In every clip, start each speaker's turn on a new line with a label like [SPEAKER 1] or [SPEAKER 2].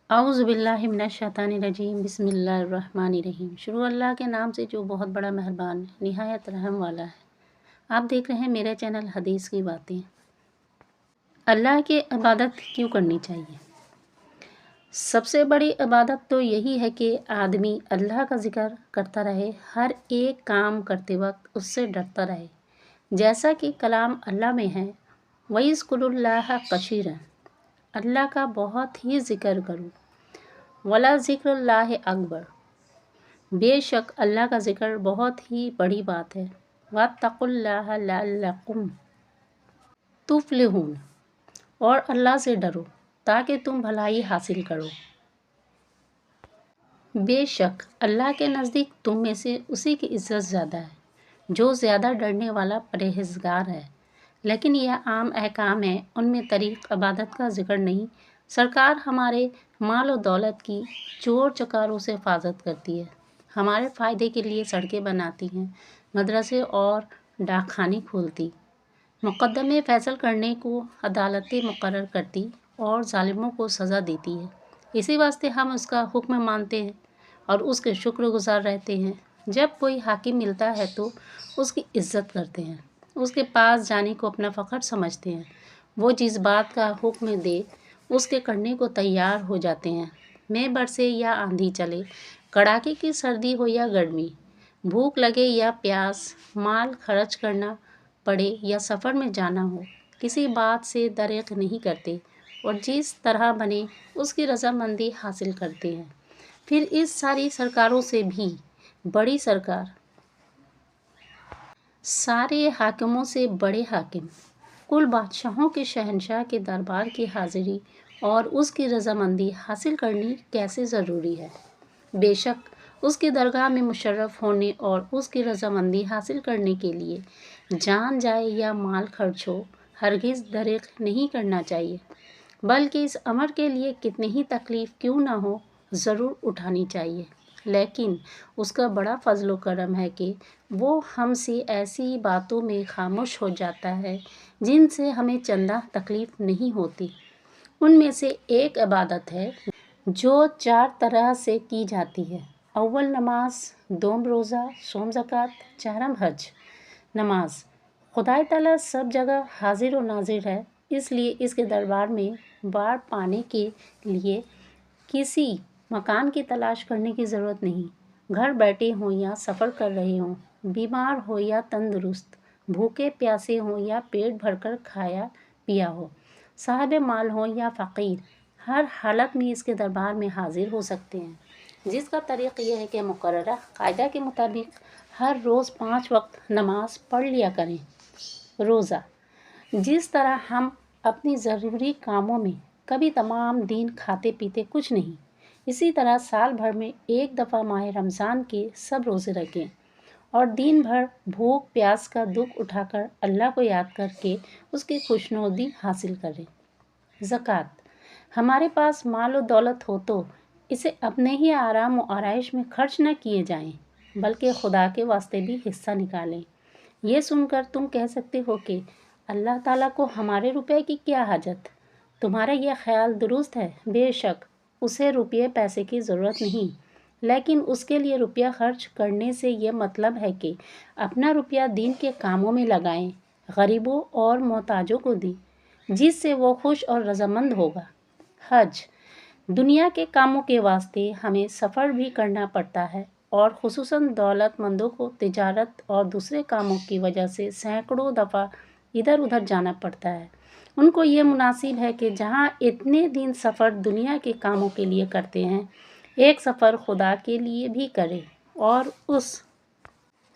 [SPEAKER 1] اعوذ باللہ من الشیطان الرجیم، بسم اللہ الرحمن الرحیم۔ شروع اللہ کے نام سے جو بہت بڑا مہربان نہایت رحم والا ہے۔ آپ دیکھ رہے ہیں میرا چینل حدیث کی باتیں۔ اللہ کی عبادت کیوں کرنی چاہیے؟ سب سے بڑی عبادت تو یہی ہے کہ آدمی اللہ کا ذکر کرتا رہے، ہر ایک کام کرتے وقت اس سے ڈرتا رہے، جیسا کہ کلام اللہ میں ہے، وَاذْكُرُوا اللَّهَ كَثِيرًا، اللہ کا بہت ہی ذکر کرو، وَلَذِكْرُ اللَّهِ اکبر، بے شک اللہ کا ذکر بہت ہی بڑی بات ہے، وَاتَّقُوا اللَّهَ لَعَلَّكُمْ تُفْلِحُونَ، اور اللہ سے ڈرو تاکہ تم بھلائی حاصل کرو۔ بے شک اللہ کے نزدیک تم میں سے اسی کی عزت زیادہ ہے جو زیادہ ڈرنے والا پرہیزگار ہے۔ لیکن یہ عام احکام ہیں، ان میں طریق عبادت کا ذکر نہیں۔ سرکار ہمارے مال و دولت کی چور چکاروں سے حفاظت کرتی ہے، ہمارے فائدے کے لیے سڑکیں بناتی ہیں، مدرسے اور ڈاک خانے کھولتی، مقدمے فیصل کرنے کو عدالتیں مقرر کرتی اور ظالموں کو سزا دیتی ہے۔ اسی واسطے ہم اس کا حکم مانتے ہیں اور اس کے شکر گزار رہتے ہیں۔ جب کوئی حاکم ملتا ہے تو اس کی عزت کرتے ہیں، اس کے پاس جانے کو اپنا فخر سمجھتے ہیں۔ وہ جس بات کا حکم دے اس کے کرنے کو تیار ہو جاتے ہیں۔ میں برسے یا آندھی چلے، کڑاکے کی سردی ہو یا گرمی، بھوک لگے یا پیاس، مال خرچ کرنا پڑے یا سفر میں جانا ہو، کسی بات سے دریغ نہیں کرتے اور جس طرح بنے اس کی رضامندی حاصل کرتے ہیں۔ پھر اس ساری سرکاروں سے بھی بڑی سرکار، سارے حاکموں سے بڑے حاکم، کل بادشاہوں کے شہنشاہ کے دربار کی حاضری اور اس کی رضامندی حاصل کرنی کیسے ضروری ہے۔ بے شک اس کی درگاہ میں مشرف ہونے اور اس کی رضامندی حاصل کرنے کے لیے جان جائے یا مال خرچ ہو، ہرگز دریغ نہیں کرنا چاہیے، بلکہ اس امر کے لیے کتنی ہی تکلیف کیوں نہ ہو ضرور اٹھانی چاہیے۔ لیکن اس کا بڑا فضل و کرم ہے کہ وہ ہم سے ایسی باتوں میں خاموش ہو جاتا ہے جن سے ہمیں چندہ تکلیف نہیں ہوتی۔ ان میں سے ایک عبادت ہے جو 4 طرح سے کی جاتی ہے: اول نماز، دوم روزہ، سوم زکوٰۃ، چہارم حج۔ نماز۔ خدا تعالیٰ سب جگہ حاضر و ناظر ہے، اس لیے اس کے دربار میں بار پانے کے لیے کسی مکان کی تلاش کرنے کی ضرورت نہیں۔ گھر بیٹھے ہوں یا سفر کر رہے ہوں، بیمار ہو یا تندرست، بھوکے پیاسے ہوں یا پیٹ بھر کر کھایا پیا ہو، صاحب مال ہوں یا فقیر، ہر حالت میں اس کے دربار میں حاضر ہو سکتے ہیں، جس کا طریق یہ ہے کہ مقررہ قاعدہ کے مطابق ہر روز 5 وقت نماز پڑھ لیا کریں۔ روزہ۔ جس طرح ہم اپنی ضروری کاموں میں کبھی تمام دن کھاتے پیتے کچھ نہیں، اسی طرح سال بھر میں ایک دفعہ ماہ رمضان کے سب روزے رکھیں اور دن بھر بھوک پیاس کا دکھ اٹھا کر اللہ کو یاد کر کے اس کی خوشنودی حاصل کریں۔ زکوٰۃ۔ ہمارے پاس مال و دولت ہو تو اسے اپنے ہی آرام و آرائش میں خرچ نہ کیے جائیں، بلکہ خدا کے واسطے بھی حصہ نکالیں۔ یہ سن کر تم کہہ سکتے ہو کہ اللہ تعالیٰ کو ہمارے روپے کی کیا حاجت؟ تمہارا یہ خیال درست ہے، بے شک اسے روپے پیسے کی ضرورت نہیں، لیکن اس کے لیے روپیہ خرچ کرنے سے یہ مطلب ہے کہ اپنا روپیہ دین کے کاموں میں لگائیں، غریبوں اور محتاجوں کو دیں، جس سے وہ خوش اور رضامند ہوگا۔ حج۔ دنیا کے کاموں کے واسطے ہمیں سفر بھی کرنا پڑتا ہے اور خصوصاً دولت مندوں کو تجارت اور دوسرے کاموں کی وجہ سے سینکڑوں دفعہ ادھر ادھر جانا پڑتا ہے۔ ان کو یہ مناسب ہے کہ جہاں اتنے دن سفر دنیا کے کاموں کے لیے کرتے ہیں، ایک سفر خدا کے لیے بھی کریں اور اس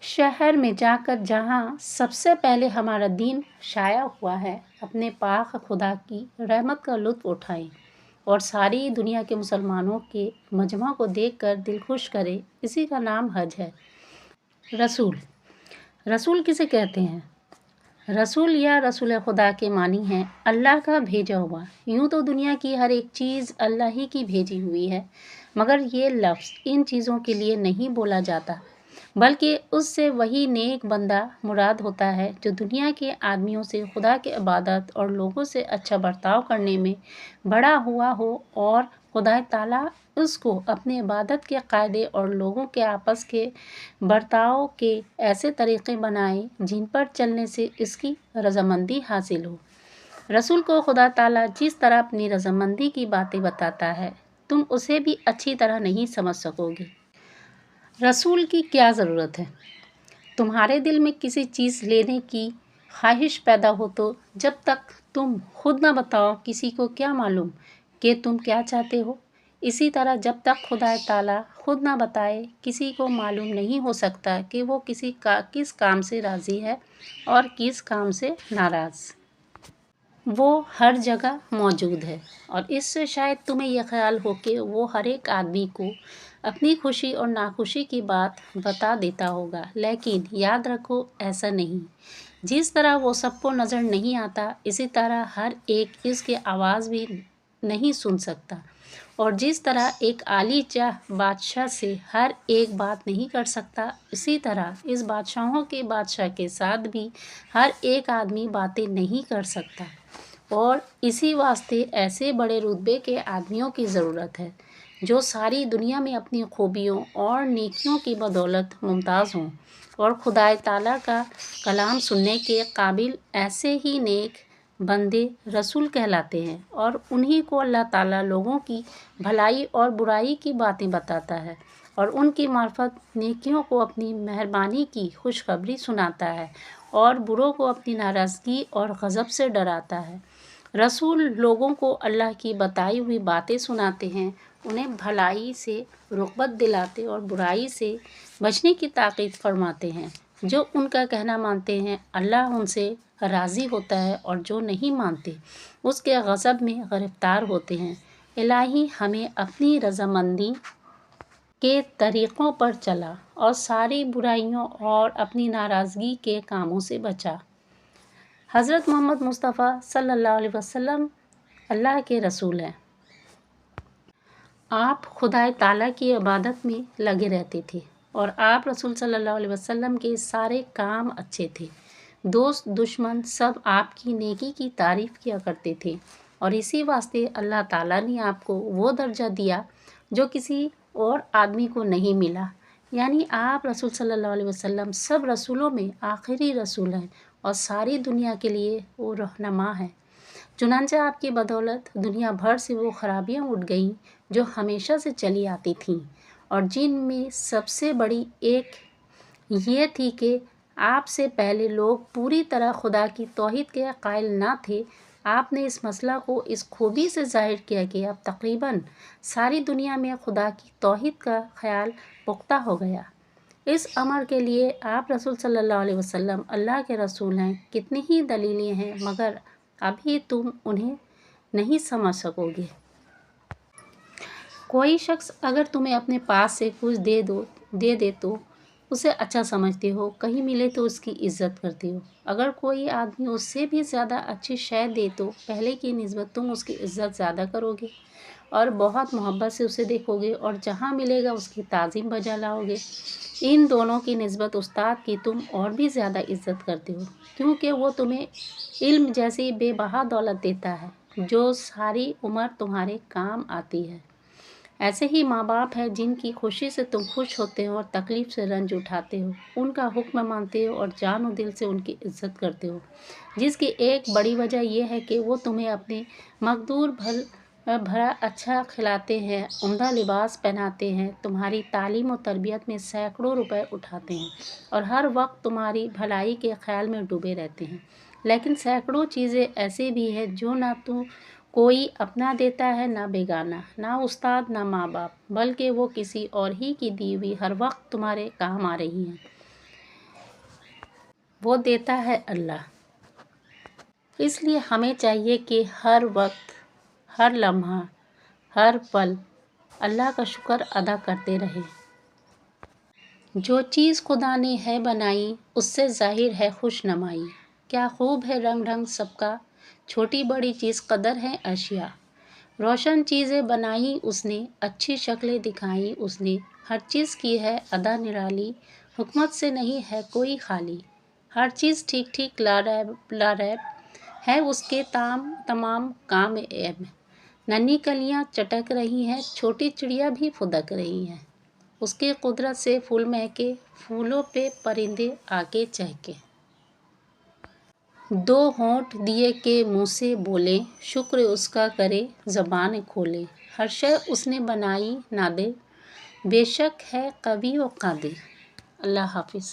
[SPEAKER 1] شہر میں جا کر جہاں سب سے پہلے ہمارا دین شائع ہوا ہے، اپنے پاک خدا کی رحمت کا لطف اٹھائیں اور ساری دنیا کے مسلمانوں کے مجمع کو دیکھ کر دل خوش کریں۔ اسی کا نام حج ہے۔ رسول۔ رسول کسے کہتے ہیں؟ رسول یا رسول خدا کے معنی ہیں اللہ کا بھیجا ہوا۔ یوں تو دنیا کی ہر ایک چیز اللہ ہی کی بھیجی ہوئی ہے، مگر یہ لفظ ان چیزوں کے لیے نہیں بولا جاتا، بلکہ اس سے وہی نیک بندہ مراد ہوتا ہے جو دنیا کے آدمیوں سے خدا کی عبادت اور لوگوں سے اچھا برتاؤ کرنے میں بڑا ہوا ہو اور خدا تعالیٰ اس کو اپنے عبادت کے قاعدے اور لوگوں کے آپس کے برتاؤ کے ایسے طریقے بنائے جن پر چلنے سے اس کی رضامندی حاصل ہو۔ رسول کو خدا تعالیٰ جس طرح اپنی رضامندی کی باتیں بتاتا ہے تم اسے بھی اچھی طرح نہیں سمجھ سکو گے۔ رسول کی کیا ضرورت ہے؟ تمہارے دل میں کسی چیز لینے کی خواہش پیدا ہو تو جب تک تم خود نہ بتاؤ کسی کو کیا معلوم کہ تم کیا چاہتے ہو؟ اسی طرح جب تک خدا تعالیٰ خود نہ بتائے کسی کو معلوم نہیں ہو سکتا کہ وہ کس کام سے راضی ہے اور کس کام سے ناراض۔ وہ ہر جگہ موجود ہے اور اس سے شاید تمہیں یہ خیال ہو کہ وہ ہر ایک آدمی کو اپنی خوشی اور ناخوشی کی بات بتا دیتا ہوگا، لیکن یاد رکھو ایسا نہیں۔ جس طرح وہ سب کو نظر نہیں آتا اسی طرح ہر ایک اس کی آواز بھی نہیں سن سکتا، اور جس طرح ایک عالی جاہ بادشاہ سے ہر ایک بات نہیں کر سکتا اسی طرح اس بادشاہوں کے بادشاہ کے ساتھ بھی ہر ایک آدمی باتیں نہیں کر سکتا، اور اسی واسطے ایسے بڑے رتبے کے آدمیوں کی ضرورت ہے جو ساری دنیا میں اپنی خوبیوں اور نیکیوں کی بدولت ممتاز ہوں اور خدا تعالیٰ کا کلام سننے کے قابل ایسے ہی نیک بندے رسول کہلاتے ہیں، اور انہی کو اللہ تعالیٰ لوگوں کی بھلائی اور برائی کی باتیں بتاتا ہے اور ان کی معرفت نیکیوں کو اپنی مہربانی کی خوشخبری سناتا ہے اور بروں کو اپنی ناراضگی اور غضب سے ڈراتا ہے۔ رسول لوگوں کو اللہ کی بتائی ہوئی باتیں سناتے ہیں، انہیں بھلائی سے رغبت دلاتے اور برائی سے بچنے کی تاکید فرماتے ہیں۔ جو ان کا کہنا مانتے ہیں اللہ ان سے راضی ہوتا ہے، اور جو نہیں مانتے اس کے غضب میں گرفتار ہوتے ہیں۔ الہی ہمیں اپنی رضامندی کے طریقوں پر چلا اور ساری برائیوں اور اپنی ناراضگی کے کاموں سے بچا۔ حضرت محمد مصطفیٰ صلی اللہ علیہ وسلم اللہ کے رسول ہیں۔ آپ خدا تعالیٰ کی عبادت میں لگے رہتے تھے اور آپ رسول صلی اللہ علیہ وسلم کے سارے کام اچھے تھے۔ دوست دشمن سب آپ کی نیکی کی تعریف کیا کرتے تھے، اور اسی واسطے اللہ تعالیٰ نے آپ کو وہ درجہ دیا جو کسی اور آدمی کو نہیں ملا، یعنی آپ رسول صلی اللہ علیہ وسلم سب رسولوں میں آخری رسول ہیں اور ساری دنیا کے لیے وہ رہنما ہیں۔ چنانچہ آپ کی بدولت دنیا بھر سے وہ خرابیاں اٹھ گئیں جو ہمیشہ سے چلی آتی تھیں، اور جن میں سب سے بڑی ایک یہ تھی کہ آپ سے پہلے لوگ پوری طرح خدا کی توحید کے قائل نہ تھے۔ آپ نے اس مسئلہ کو اس خوبی سے ظاہر کیا کہ اب تقریباً ساری دنیا میں خدا کی توحید کا خیال پختہ ہو گیا۔ اس امر کے لیے آپ رسول صلی اللہ علیہ وسلم اللہ کے رسول ہیں۔ کتنی ہی دلیلیں ہیں مگر ابھی تم انہیں نہیں سمجھ سکو گے۔ کوئی شخص اگر تمہیں اپنے پاس سے کچھ دے دے تو اسے اچھا سمجھتے ہو، کہیں ملے تو اس کی عزت کرتے ہو۔ اگر کوئی آدمی اس سے بھی زیادہ اچھی شے دے تو پہلے کی نسبت تم اس کی عزت زیادہ کرو گے اور بہت محبت سے اسے دیکھو گے، اور جہاں ملے گا اس کی تعظیم بجا لاؤ گے۔ ان دونوں کی نسبت استاد کی تم اور بھی زیادہ عزت کرتے ہو، کیونکہ وہ تمہیں علم جیسی بے بہا دولت دیتا ہے جو ساری عمر تمہارے کام آتی ہے۔ ایسے ہی ماں باپ ہیں جن کی خوشی سے تم خوش ہوتے ہو اور تکلیف سے رنج اٹھاتے ہو، ان کا حکم مانتے ہو اور جان و دل سے ان کی عزت کرتے ہو، جس کی ایک بڑی وجہ یہ ہے کہ وہ تمہیں اپنے مقدور بھرا اچھا کھلاتے ہیں، عمدہ لباس پہناتے ہیں، تمہاری تعلیم و تربیت میں سینکڑوں روپے اٹھاتے ہیں اور ہر وقت تمہاری بھلائی کے خیال میں ڈوبے رہتے ہیں۔ لیکن سینکڑوں چیزیں ایسی بھی ہیں جو نہ تو کوئی اپنا دیتا ہے نہ بیگانہ، نہ استاد نہ ماں باپ، بلکہ وہ کسی اور ہی کی دی ہوئی ہر وقت تمہارے کام آ رہی ہیں۔ وہ دیتا ہے اللہ۔ اس لیے ہمیں چاہیے کہ ہر وقت، ہر لمحہ، ہر پل اللہ کا شکر ادا کرتے رہیں۔ جو چیز خدا نے ہے بنائی اس سے ظاہر ہے خوش نمائی، کیا خوب ہے رنگ ڈھنگ سب کا، چھوٹی بڑی چیز قدر ہے اشیاء۔ روشن چیزیں بنائیں اس نے، اچھی شکلیں دکھائیں اس نے، ہر چیز کی ہے ادا نرالی، حکمت سے نہیں ہے کوئی خالی۔ ہر چیز ٹھیک ٹھیک لا ریب ہے اس کے تمام کام عیب۔ ننھی کلیاں چٹک رہی ہیں، چھوٹی چڑیا بھی پھدک رہی ہیں، اس کی قدرت سے پھول مہکے، پھولوں پہ پرندے آ کے چہکے۔ دو ہونٹ دیے کہ منہ سے بولے، شکر اس کا کرے زبان کھولے۔ ہر شے اس نے بنائی نادر، بے شک ہے قوی و قادر۔ اللہ حافظ۔